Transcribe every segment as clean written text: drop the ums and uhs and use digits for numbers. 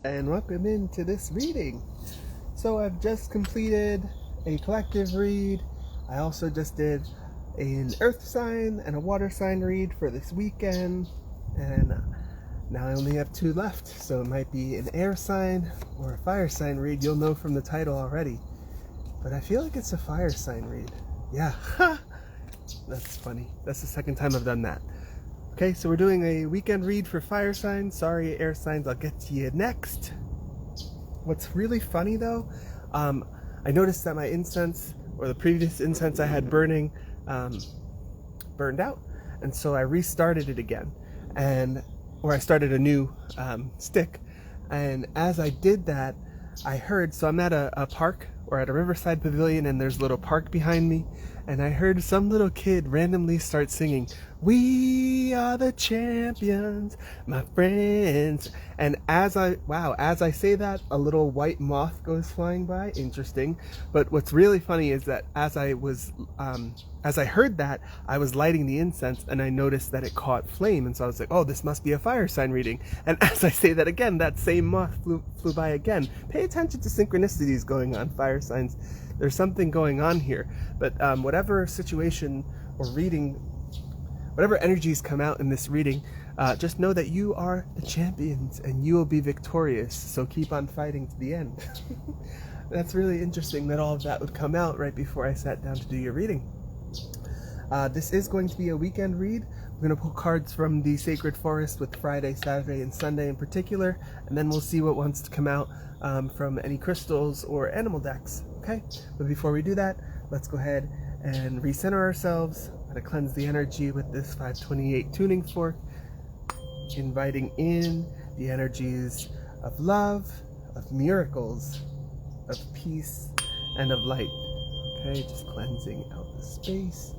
and welcome into this reading. So I've just completed a collective read. I also just did an earth sign and a water sign read for this weekend, and now I only have 2 left, so it might be an air sign or a fire sign read. You'll know from the title already, but I feel like it's a fire sign read. Yeah, that's funny. That's the second time I've done that. Okay, so we're doing a weekend read for fire signs. Sorry, air signs, I'll get to you next. What's really funny though, I noticed that my incense, or the previous incense I had burning, burned out. And so I restarted it again, or I started a new stick. And as I did that, I heard, so I'm at a park, or at a riverside pavilion, and there's a little park behind me, and I heard some little kid randomly start singing, "We are the champions, my friends." And as I say that, a little white moth goes flying by. Interesting. But what's really funny is that as I heard that, I was lighting the incense and I noticed that it caught flame, and so I was like, oh, this must be a fire sign reading. And as I say that again, that same moth flew by again. Pay attention to synchronicities going on, fire signs. There's something going on here. But whatever situation or reading, whatever energies come out in this reading, just know that you are the champions and you will be victorious. So keep on fighting to the end. That's really interesting that all of that would come out right before I sat down to do your reading. This is going to be a weekend read. We're going to pull cards from the Sacred Forest with Friday, Saturday, and Sunday in particular, and then we'll see what wants to come out from any crystals or animal decks. Okay? But before we do that, let's go ahead and recenter ourselves. I'm going to cleanse the energy with this 528 tuning fork, inviting in the energies of love, of miracles, of peace, and of light. Okay, just cleansing out the space.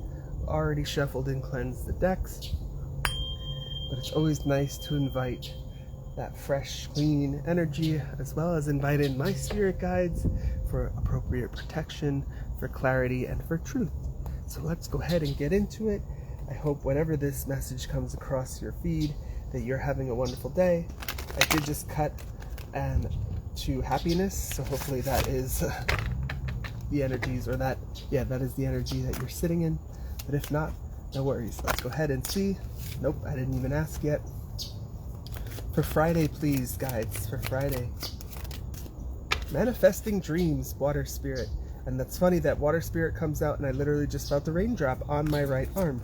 Already shuffled and cleansed the decks, but it's always nice to invite that fresh, clean energy, as well as invite in my spirit guides for appropriate protection, for clarity, and for truth. So let's go ahead and get into it. I hope whenever this message comes across your feed that you're having a wonderful day. I did just cut to happiness, so hopefully that is the energies, or that is the energy that you're sitting in. But if not, no worries. Let's go ahead and see. Nope, I didn't even ask yet. For Friday, please, guides, for Friday. Manifesting dreams, water spirit. And that's funny that water spirit comes out and I literally just felt the raindrop on my right arm.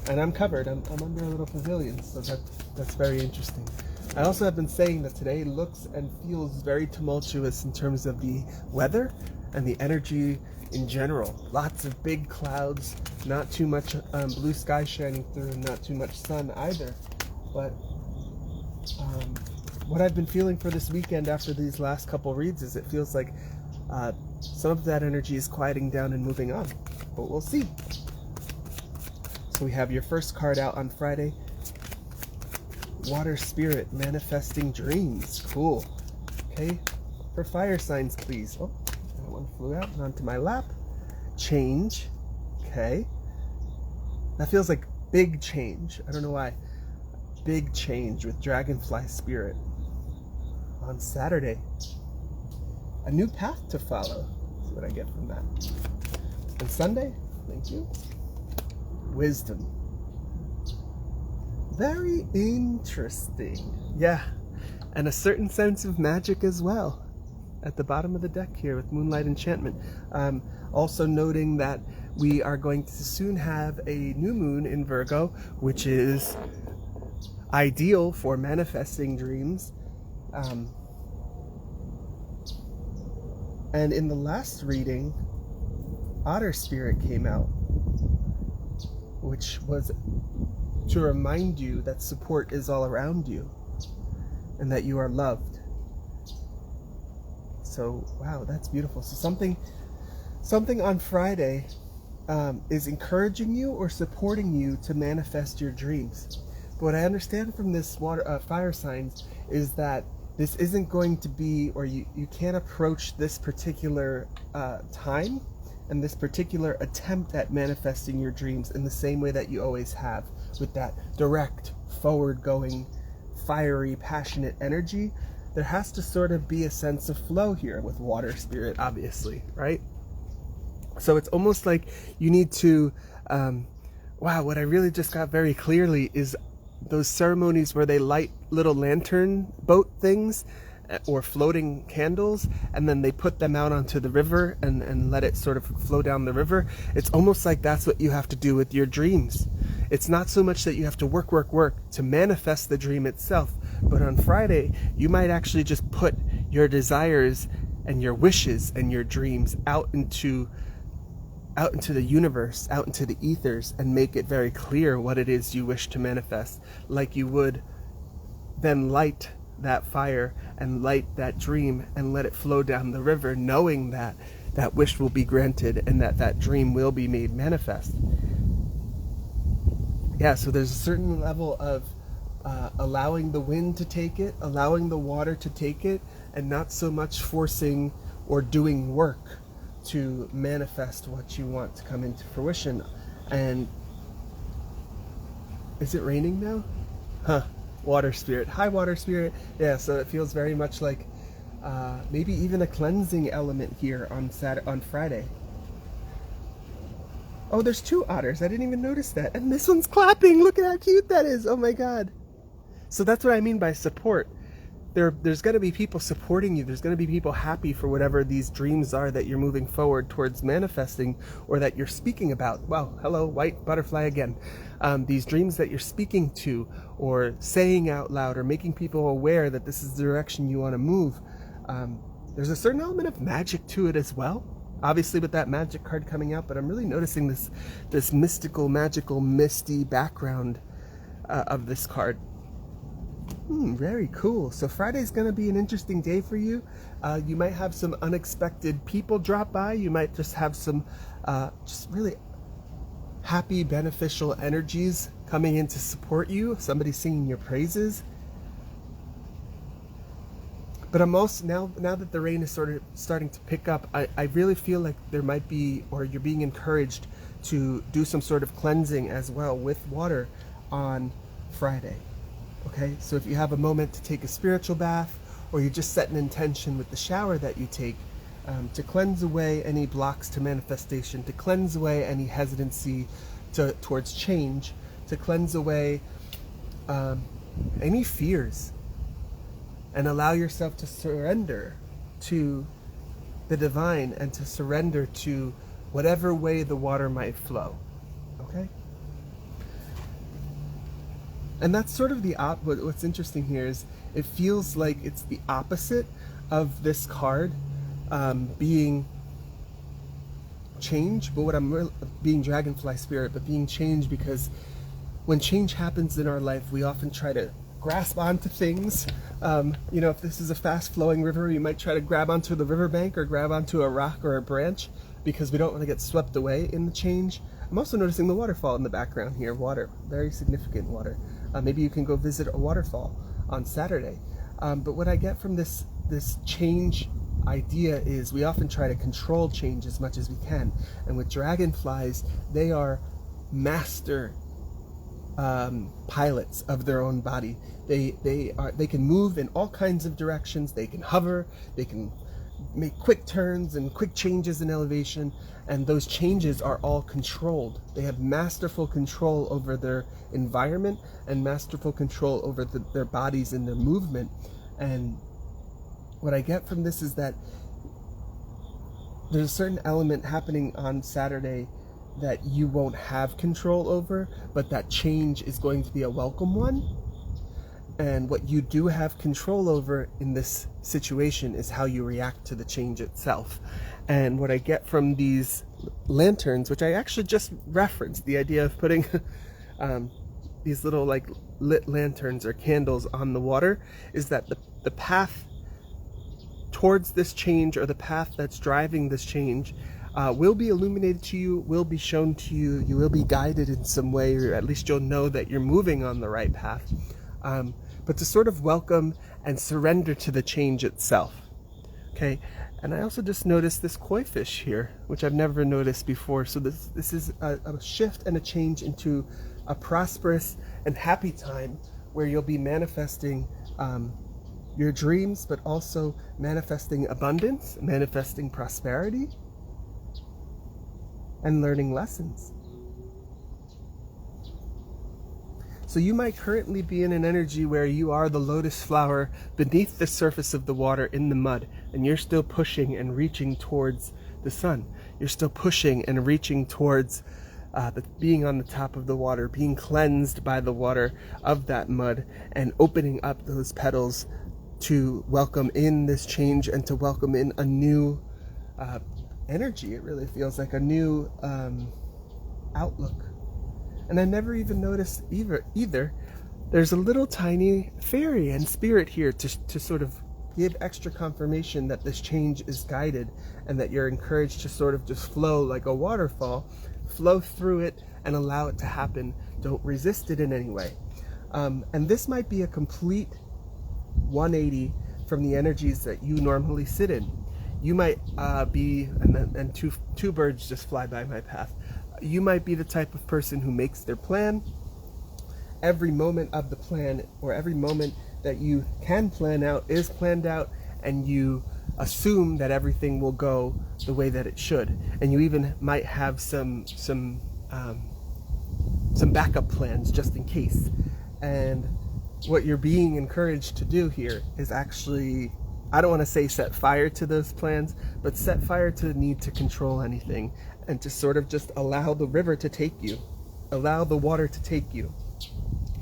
And I'm covered. I'm under a little pavilion, so that's very interesting. I also have been saying that today looks and feels very tumultuous in terms of the weather and the energy in general. Lots of big clouds, not too much blue sky shining through, and not too much sun either. But what I've been feeling for this weekend after these last couple reads is it feels like some of that energy is quieting down and moving on. But we'll see. So we have your first card out on Friday. Water Spirit, Manifesting Dreams. Cool. Okay. For fire signs, please. Oh, that one flew out and onto my lap. Change. Okay. That feels like big change. I don't know why. Big change with Dragonfly Spirit. On Saturday. A new path to follow. See what I get from that. And Sunday, thank you. Wisdom. Very interesting. Yeah. And a certain sense of magic as well. At the bottom of the deck here with Moonlight Enchantment. Also noting that we are going to soon have a new moon in Virgo, which is ideal for manifesting dreams. And in the last reading, Otter Spirit came out, which was to remind you that support is all around you and that you are loved. So, wow, that's beautiful. So something on Friday is encouraging you or supporting you to manifest your dreams. But what I understand from this fire signs is that this isn't going to be, or you can't approach this particular time and this particular attempt at manifesting your dreams in the same way that you always have, with that direct, forward-going, fiery, passionate energy. there has to sort of be a sense of flow here with water spirit, obviously, right? So it's almost like you need to, wow, what I really just got very clearly is those ceremonies where they light little lantern boat things or floating candles, and then they put them out onto the river and let it sort of flow down the river. It's almost like that's what you have to do with your dreams. It's not so much that you have to work to manifest the dream itself, but on Friday, you might actually just put your desires and your wishes and your dreams out into the universe, out into the ethers, and make it very clear what it is you wish to manifest, like you would then light that fire and light that dream and let it flow down the river, knowing that that wish will be granted and that that dream will be made manifest. Yeah, so there's a certain level of allowing the wind to take it, allowing the water to take it, and not so much forcing or doing work to manifest what you want to come into fruition. And is it raining now? Huh. Water spirit. Hi, water spirit. Yeah, so it feels very much like maybe even a cleansing element here on Friday. Oh, there's two otters. I didn't even notice that. And this one's clapping. Look at how cute that is. Oh my God. So that's what I mean by support. There's going to be people supporting you. There's going to be people happy for whatever these dreams are that you're moving forward towards manifesting, or that you're speaking about. Wow, hello, white butterfly again. These dreams that you're speaking to or saying out loud or making people aware that this is the direction you want to move. There's a certain element of magic to it as well. Obviously with that magic card coming out, but I'm really noticing this mystical, magical, misty background of this card. Very cool. So Friday's going to be an interesting day for you. You might have some unexpected people drop by. You might just have some just really happy, beneficial energies coming in to support you. Somebody singing your praises. But I'm also, now that the rain is sort of starting to pick up, I really feel like there might be, or you're being encouraged to do some sort of cleansing as well with water on Friday. Okay, so if you have a moment to take a spiritual bath, or you just set an intention with the shower that you take, to cleanse away any blocks to manifestation, to cleanse away any hesitancy towards change, to cleanse away any fears, and allow yourself to surrender to the divine and to surrender to whatever way the water might flow. Okay? And that's sort of what's interesting here is it feels like it's the opposite of this card being change, but being dragonfly spirit, but being change, because when change happens in our life, we often try to grasp onto things. If this is a fast flowing river, you might try to grab onto the riverbank or grab onto a rock or a branch because we don't want to get swept away in the change. I'm also noticing the waterfall in the background here. Water, very significant water. Maybe you can go visit a waterfall on Saturday. But what I get from this change idea is we often try to control change as much as we can. And with dragonflies, they are master pilots of their own body. They can move in all kinds of directions. They can hover. They can make quick turns and quick changes in elevation, and those changes are all controlled. They have masterful control over their environment and masterful control over their bodies and their movement. And what I get from this is that there's a certain element happening on Saturday that you won't have control over, but that change is going to be a welcome one. And what you do have control over in this situation is how you react to the change itself. And what I get from these lanterns, which I actually just referenced, the idea of putting these little like lit lanterns or candles on the water, is that the path towards this change, or the path that's driving this change, will be illuminated to you, will be shown to you, you will be guided in some way, or at least you'll know that you're moving on the right path. But to sort of welcome and surrender to the change itself. Okay, and I also just noticed this koi fish here, which I've never noticed before. So this is a shift and a change into a prosperous and happy time where you'll be manifesting your dreams, but also manifesting abundance, manifesting prosperity, and learning lessons. So you might currently be in an energy where you are the lotus flower beneath the surface of the water in the mud, and you're still pushing and reaching towards the sun. You're still pushing and reaching towards being on the top of the water, being cleansed by the water of that mud, and opening up those petals to welcome in this change and to welcome in a new energy. It really feels like a new outlook. And I never even noticed either. There's a little tiny fairy and spirit here to sort of give extra confirmation that this change is guided and that you're encouraged to sort of just flow like a waterfall, flow through it and allow it to happen. Don't resist it in any way. And this might be a complete 180 from the energies that you normally sit in. You might be, and two birds just fly by my path. You might be the type of person who makes their plan. Every moment of the plan, or every moment that you can plan out, is planned out, and you assume that everything will go the way that it should. And you even might have some backup plans just in case. And what you're being encouraged to do here is actually, I don't want to say set fire to those plans, but set fire to the need to control anything and to sort of just allow the river to take you, allow the water to take you,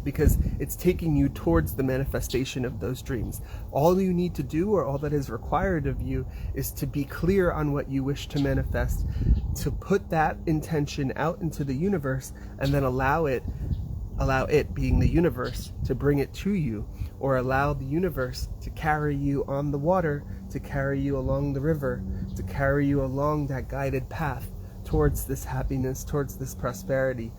because it's taking you towards the manifestation of those dreams. All you need to do, or all that is required of you, is to be clear on what you wish to manifest, to put that intention out into the universe, and then allow it, being the universe, to bring it to you, or allow the universe to carry you on the water, to carry you along the river, to carry you along that guided path towards this happiness, towards this prosperity.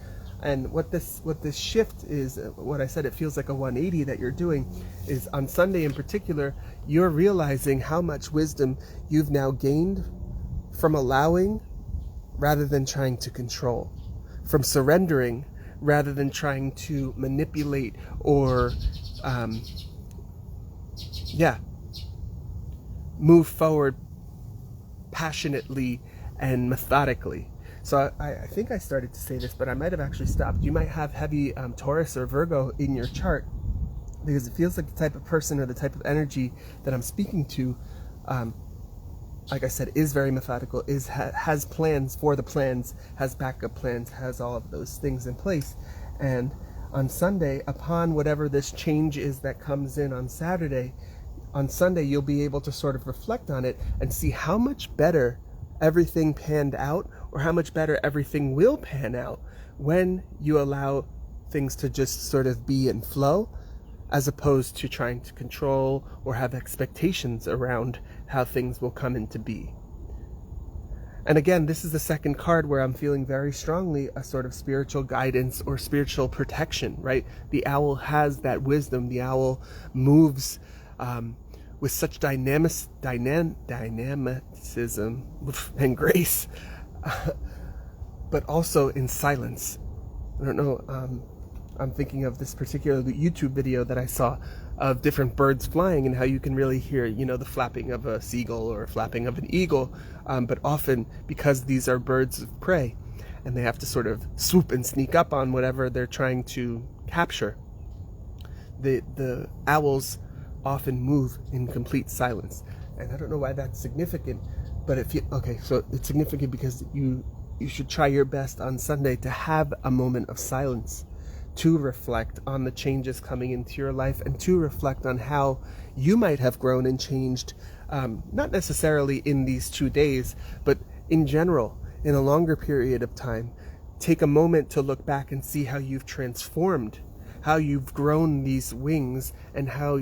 And what this shift is, what I said, it feels like a 180 that you're doing, is on Sunday in particular, you're realizing how much wisdom you've now gained from allowing rather than trying to control, from surrendering rather than trying to manipulate or move forward passionately and methodically. So I think I started to say this, but I might have actually stopped. You might have heavy Taurus or Virgo in your chart, because it feels like the type of person or the type of energy that I'm speaking to, like I said, is very methodical, has plans for the plans, has backup plans, has all of those things in place. And on Sunday, upon whatever this change is that comes in on Saturday, on Sunday you'll be able to sort of reflect on it and see how much better everything panned out, or how much better everything will pan out when you allow things to just sort of be in flow, as opposed to trying to control or have expectations around how things will come into be. And again, this is the second card where I'm feeling very strongly a sort of spiritual guidance or spiritual protection, right? The owl has that wisdom. The owl moves with such dynamicism and grace, but also in silence. I don't know, I'm thinking of this particular YouTube video that I saw of different birds flying and how you can really hear, the flapping of a seagull or flapping of an eagle, but often because these are birds of prey and they have to sort of swoop and sneak up on whatever they're trying to capture, the owls often move in complete silence. And I don't know why that's significant, but so it's significant because you should try your best on Sunday to have a moment of silence, to reflect on the changes coming into your life and to reflect on how you might have grown and changed, not necessarily in these 2 days, but in general, in a longer period of time. Take a moment to look back and see how you've transformed, how you've grown these wings, and how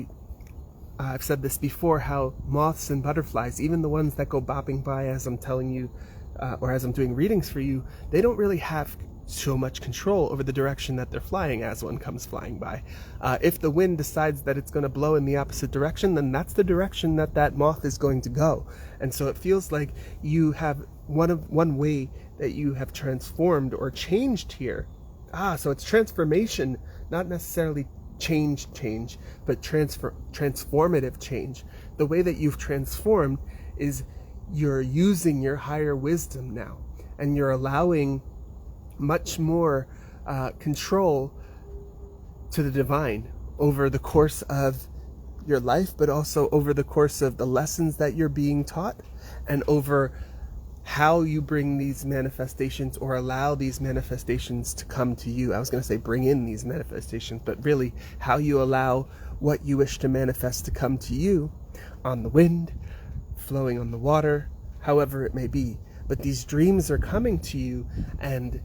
I've said this before, how moths and butterflies, even the ones that go bopping by as I'm telling you, or as I'm doing readings for you, they don't really have so much control over the direction that they're flying as one comes flying by. If the wind decides that it's going to blow in the opposite direction, then that's the direction that moth is going to go. And so it feels like you have one way that you have transformed or changed here. So it's transformation, not necessarily change, but transformative change. The way that you've transformed is you're using your higher wisdom now, and you're allowing much more control to the divine over the course of your life, but also over the course of the lessons that you're being taught, and over how you bring these manifestations or allow these manifestations to come to you. I was going to say bring in these manifestations, but really how you allow what you wish to manifest to come to you on the wind, flowing on the water, however it may be. But these dreams are coming to you, and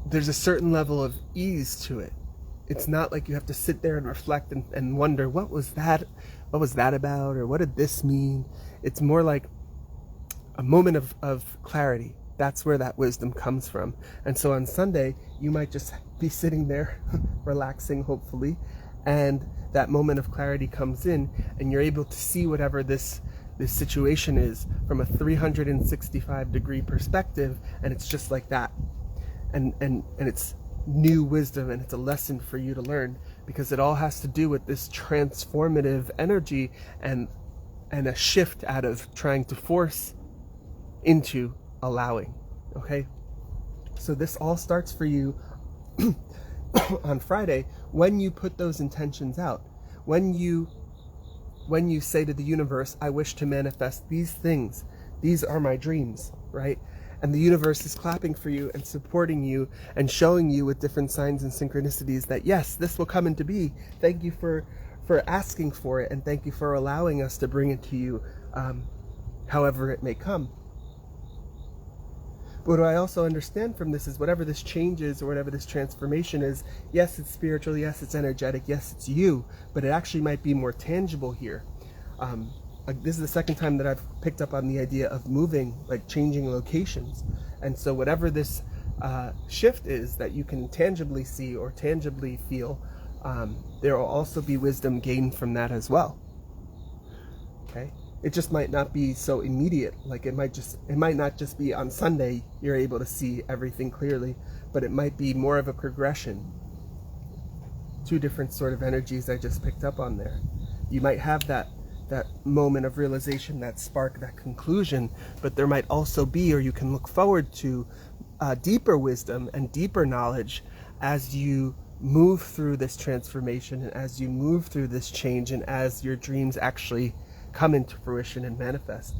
there's a certain level of ease to it. It's not like you have to sit there and reflect and wonder, what was that about, or what did this mean? It's more like a moment of clarity. That's where that wisdom comes from. And so on Sunday, you might just be sitting there relaxing, hopefully, and that moment of clarity comes in, and you're able to see whatever this situation is from a 365-degree perspective, and it's just like that. And it's new wisdom, and it's a lesson for you to learn, because it all has to do with this transformative energy and a shift out of trying to force into allowing. Okay, so this all starts for you on Friday when you put those intentions out, when you say to the universe, I wish to manifest these things, these are my dreams, right? And the universe is clapping for you and supporting you and showing you with different signs and synchronicities that yes, this will come into be. Thank you for asking for it, and thank you for allowing us to bring it to you, however it may come. But what I also understand from this is whatever this change is, or whatever this transformation is, yes, it's spiritual, yes, it's energetic, yes, it's you, but it actually might be more tangible here. This is the second time that I've picked up on the idea of moving, like changing locations. And so whatever this shift is that you can tangibly see or tangibly feel, there will also be wisdom gained from that as well. Okay? It just might not be so immediate. Like it might not just be on Sunday you're able to see everything clearly, but it might be more of a progression. Two different sort of energies I just picked up on there. You might have that moment of realization, that spark, that conclusion, but there might also be, or you can look forward to, deeper wisdom and deeper knowledge as you move through this transformation, and as you move through this change, and as your dreams actually come into fruition and manifest.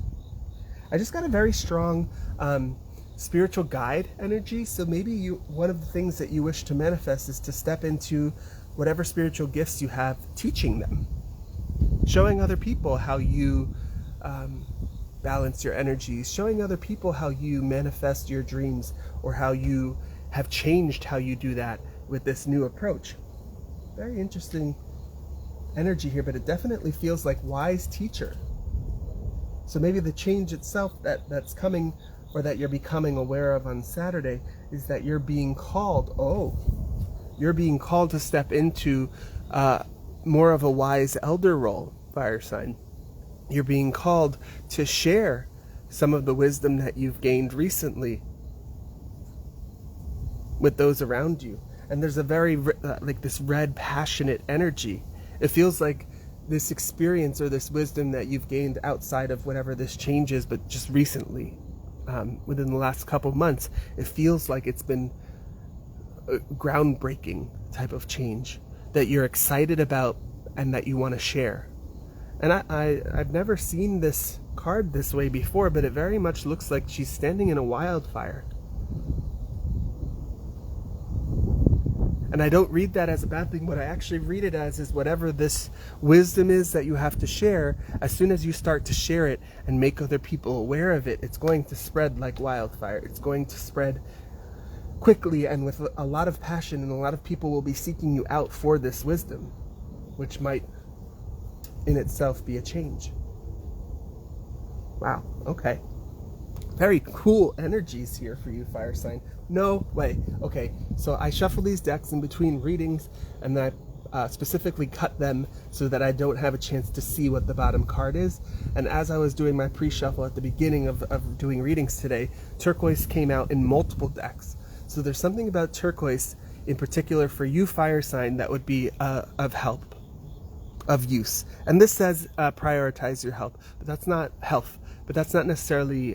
I just got a very strong spiritual guide energy, so maybe one of the things that you wish to manifest is to step into whatever spiritual gifts you have, teaching them, showing other people how you balance your energies, showing other people how you manifest your dreams, or how you have changed how you do that with this new approach. Very interesting energy here, but it definitely feels like wise teacher. So maybe the change itself that's coming, or that you're becoming aware of on Saturday, is that you're being called to step into more of a wise elder role, fire sign. You're being called to share some of the wisdom that you've gained recently with those around you. And there's a very like this red passionate energy. It feels like this experience or this wisdom that you've gained outside of whatever this change is, but just recently, within the last couple of months, it feels like it's been a groundbreaking type of change that you're excited about and that you want to share. And I've never seen this card this way before, but it very much looks like she's standing in a wildfire. And I don't read that as a bad thing. What I actually read it as is whatever this wisdom is that you have to share, as soon as you start to share it and make other people aware of it, it's going to spread like wildfire. It's going to spread quickly and with a lot of passion, and a lot of people will be seeking you out for this wisdom, which might in itself be a change. Wow, okay. Very cool energies here for you, fire sign. No way. Okay, so I shuffle these decks in between readings, and then I specifically cut them so that I don't have a chance to see what the bottom card is. And as I was doing my pre-shuffle at the beginning of doing readings today, turquoise came out in multiple decks. So there's something about turquoise in particular for you fire sign that would be of help, of use. And this says prioritize your health, but that's not health, but that's not necessarily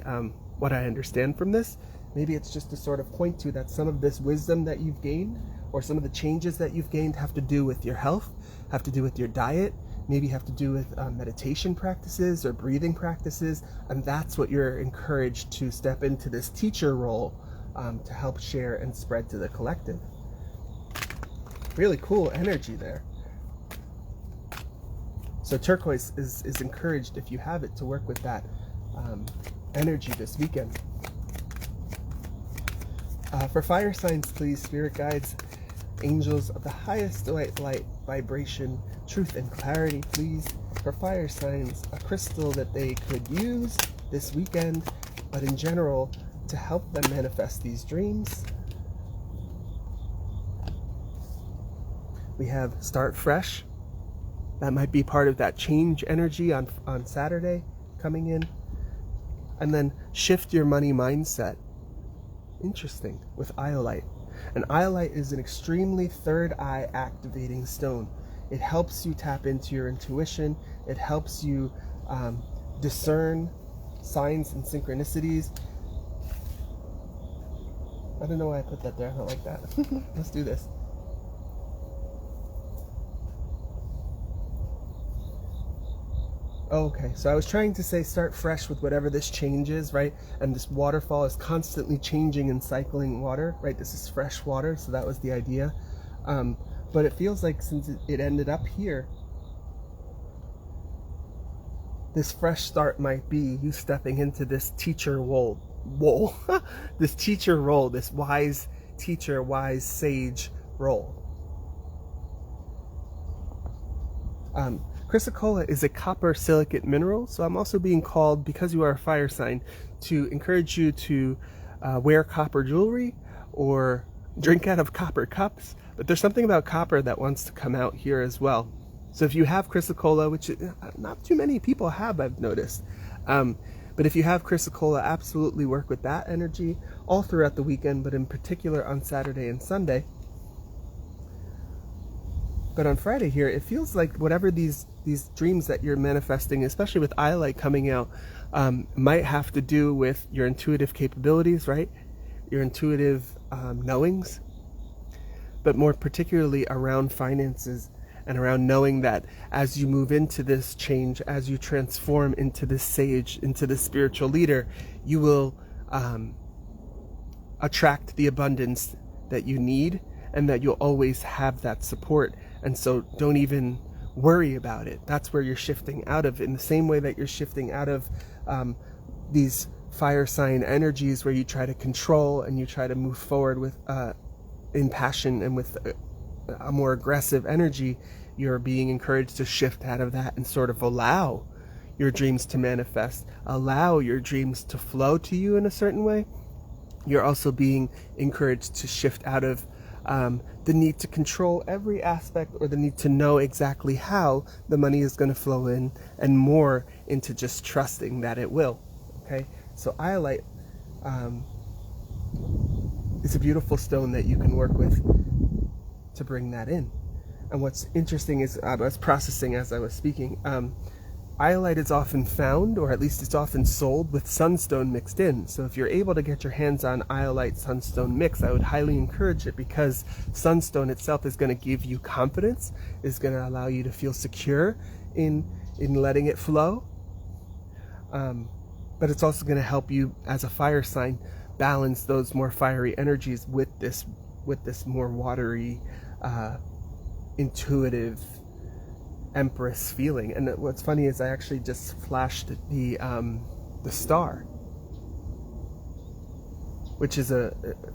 what I understand from this. Maybe it's just to sort of point to that some of this wisdom that you've gained, or some of the changes that you've gained, have to do with your health, have to do with your diet, maybe have to do with meditation practices or breathing practices. And that's what you're encouraged to step into this teacher role to help share and spread to the collective. Really cool energy there. So turquoise is encouraged, if you have it, to work with that energy this weekend. For fire signs, please, spirit guides, angels of the highest light vibration, truth and clarity, please. For fire signs, a crystal that they could use this weekend, but in general, to help them manifest these dreams. We have start fresh. That might be part of that change energy on Saturday coming in. And then shift your money mindset. Interesting, with iolite. And iolite is an extremely third eye activating stone. It helps you tap into your intuition. It helps you discern signs and synchronicities. I don't know why I put that there. I don't like that. Let's do this. Okay, so I was trying to say start fresh with whatever this change is, right? And this waterfall is constantly changing and cycling water, right? This is fresh water, so that was the idea. But it feels like since it ended up here, this fresh start might be you stepping into this teacher role, this teacher role, this wise teacher, wise sage role. Chrysocolla is a copper silicate mineral, so I'm also being called, because you are a fire sign, to encourage you to wear copper jewelry or drink out of copper cups. But there's something about copper that wants to come out here as well. So if you have chrysocolla, which not too many people have, I've noticed, but if you have chrysocolla, absolutely work with that energy all throughout the weekend, but in particular on Saturday and Sunday. But on Friday here, it feels like whatever these dreams that you're manifesting, especially with iolite coming out, might have to do with your intuitive capabilities, right? Your intuitive knowings, but more particularly around finances and around knowing that as you move into this change, as you transform into this sage, into this spiritual leader, you will attract the abundance that you need, and that you'll always have that support. And so don't even worry about it. That's where you're shifting out of, in the same way that you're shifting out of these fire sign energies where you try to control and you try to move forward with in passion and with a more aggressive energy. You're being encouraged to shift out of that and sort of allow your dreams to manifest, allow your dreams to flow to you in a certain way. You're also being encouraged to shift out of the need to control every aspect, or the need to know exactly how the money is going to flow in, and more into just trusting that it will. Okay, so iolite is a beautiful stone that you can work with to bring that in. And what's interesting is, I was processing as I was speaking, iolite is often found, or at least it's often sold, with sunstone mixed in. So if you're able to get your hands on iolite sunstone mix, I would highly encourage it, because sunstone itself is going to give you confidence, is going to allow you to feel secure in letting it flow. But it's also going to help you as a fire sign balance those more fiery energies with this more watery, intuitive Empress feeling. And what's funny is I actually just flashed the star, which is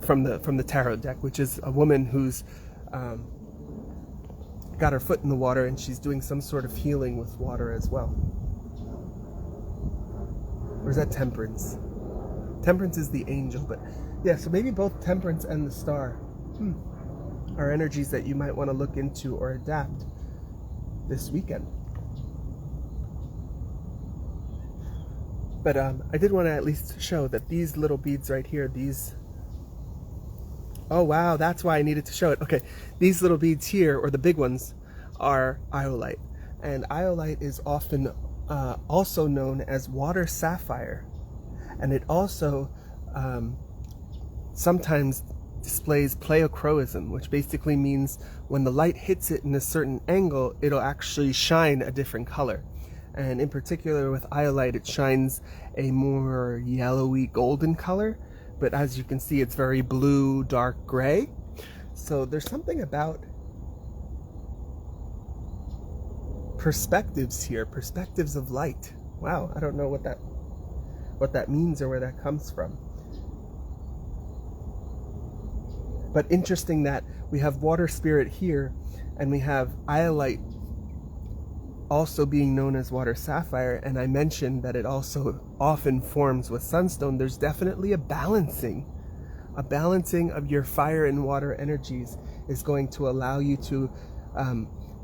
from the tarot deck, which is a woman who's got her foot in the water, and she's doing some sort of healing with water as well. Or is that Temperance? Temperance is the angel, but yeah, so maybe both Temperance and the star are energies that you might want to look into or adapt this weekend. But I did want to at least show that these little beads right here, these Oh wow, that's why I needed to show it. Okay, these little beads here, or the big ones, are iolite. And iolite is often also known as water sapphire. And it also sometimes displays pleochroism, which basically means when the light hits it in a certain angle, it'll actually shine a different color. And in particular with iolite, it shines a more yellowy golden color, but as you can see, it's very blue, dark gray. So there's something about perspectives here, perspectives of light. Wow, I don't know what that means or where that comes from. But interesting that we have water spirit here, and we have iolite also being known as water sapphire, and I mentioned that it also often forms with sunstone. There's definitely a balancing of your fire and water energies is going to allow you to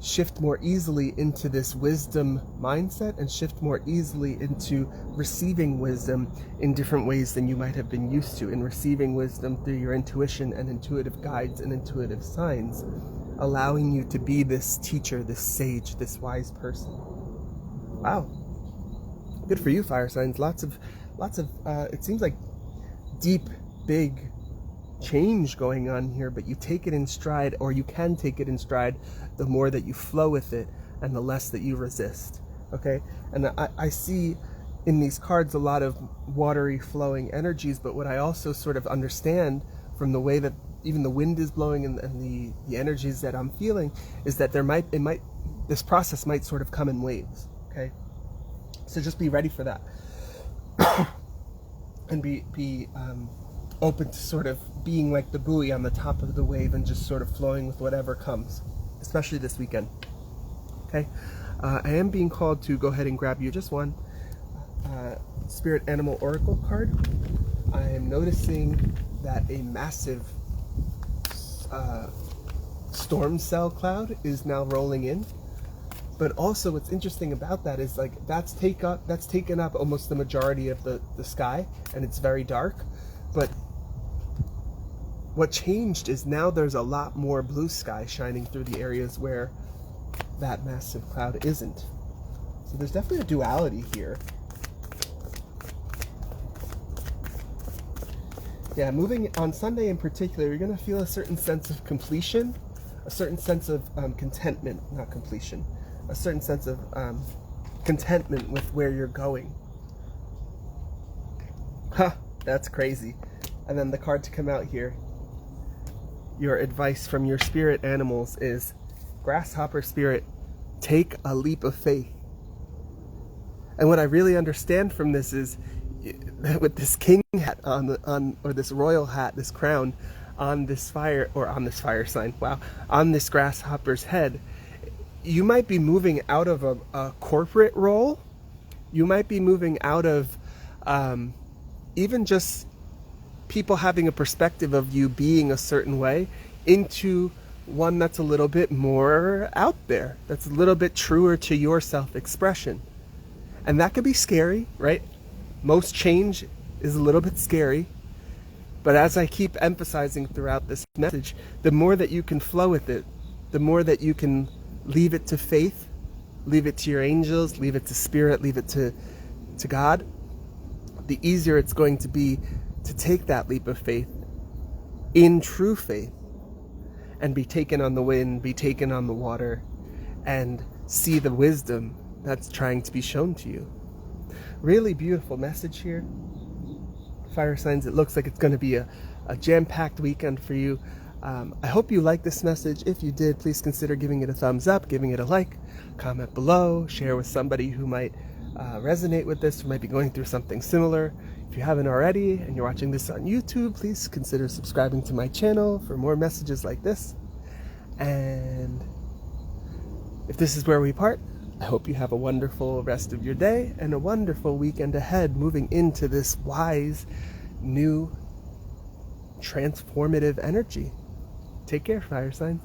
shift more easily into this wisdom mindset and shift more easily into receiving wisdom in different ways than you might have been used to, in receiving wisdom through your intuition and intuitive guides and intuitive signs, allowing you to be this teacher, this sage, this wise person. Wow. Good for you, fire signs. Lots of it seems like deep, big change going on here, but you take it in stride, or you can take it in stride the more that you flow with it and the less that you resist. Okay? And I see in these cards a lot of watery flowing energies, but what I also sort of understand from the way that even the wind is blowing and the energies that I'm feeling is that this process might sort of come in waves. Okay? So just be ready for that. And be open to sort of being like the buoy on the top of the wave and just sort of flowing with whatever comes, especially this weekend. Okay, I am being called to go ahead and grab you just one Spirit Animal Oracle card. I am noticing that a massive storm cell cloud is now rolling in. But also what's interesting about that is like that's taken up almost the majority of the sky, and it's very dark. But what changed is now there's a lot more blue sky shining through the areas where that massive cloud isn't. So there's definitely a duality here. Yeah, moving on Sunday in particular, you're going to feel a certain sense of completion, a certain sense of contentment, not completion, a certain sense of contentment with where you're going. Ha, that's crazy. And then the card to come out here, your advice from your spirit animals is, Grasshopper Spirit, take a leap of faith. And what I really understand from this is that with this king hat or this royal hat, this crown on this fire sign, wow, on this grasshopper's head, you might be moving out of a corporate role. You might be moving out of even just people having a perspective of you being a certain way into one that's a little bit more out there, that's a little bit truer to your self-expression. And that could be scary, right? Most change is a little bit scary. But as I keep emphasizing throughout this message, the more that you can flow with it, the more that you can leave it to faith, leave it to your angels, leave it to spirit, leave it to God, the easier it's going to be to take that leap of faith in true faith and be taken on the wind, be taken on the water, and see the wisdom that's trying to be shown to you. Really beautiful message here. Fire signs, it looks like it's going to be a jam-packed weekend for you. I hope you liked this message. If you did, please consider giving it a thumbs up, giving it a like, comment below, share with somebody who might resonate with this, who might be going through something similar. If you haven't already and you're watching this on YouTube, please consider subscribing to my channel for more messages like this. And if this is where we part, I hope you have a wonderful rest of your day and a wonderful weekend ahead, moving into this wise, new, transformative energy. Take care, fire signs.